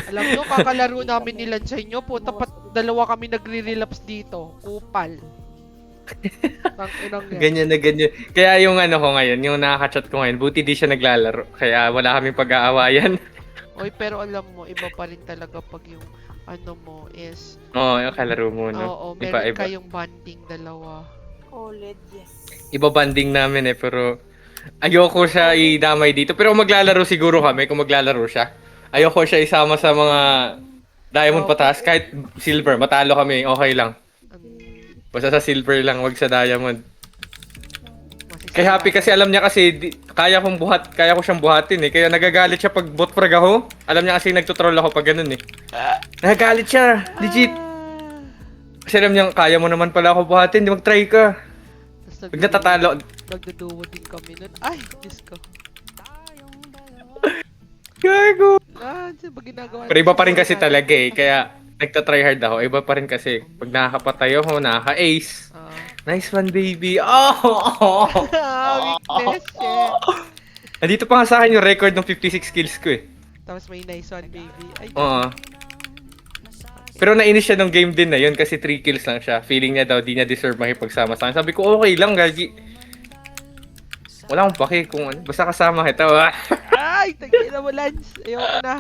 Alam nyo, kakalaro namin nila sa inyo. Puta, dalawa kami nagre-relapse dito. Kupal. Tang inang yan. Ganyan na ganyan. Kaya yung ano ko ngayon, yung nakaka-chat ko ngayon, buti di siya naglalaro. Kaya wala kaming pag-aawayan. Oy, pero alam mo, iba pa rin talaga pag yung ano mo is, Oo, yung kalaro mo, no? oo, Iba, meron iba. kayong bonding dalawa. OLED, yes. Iba banding namin eh, pero ayoko siya idamay dito. Pero kung maglalaro siguro kami, kung maglalaro siya, ayoko siya isama sa mga diamond Oo. pataas. Kahit silver, matalo kami, okay lang. Basta sa silver lang, wag sa diamond. Kaya happy kasi alam niya kasi kaya ko siyang buhatin eh. Kaya nagagalit siya pag bot frag ako. Alam niya kasi nagtutroll ako pag ganun eh. Nagagalit siya, legit. Kasi alam niya kaya mo naman pala ako buhatin, di mag-try ka. Pag natatalo, Nagduduwa din kami nun. Ay, Diyos ko. gago. Ba ginagawa Pero iba pa rin Sorry kasi natin. talaga eh. Kaya nagta-try hard ako. Iba pa rin kasi pag nakakapatay ako, nakaka-ace. Nice one, baby. Oh! Weakness, shit. Andito pa nga sa akin yung record ng 56 kills ko eh. Tapos may nice one, baby. Ay, Oo. Pero nainis siya nung game din na yun kasi 3 kills lang siya. Feeling niya daw di niya deserve makipagsama sa akin. Sabi ko, okay lang, Gagi. Wala akong pake kung ano. Basta kasama kita. ay, tagina mo, Lance. Ayoko na.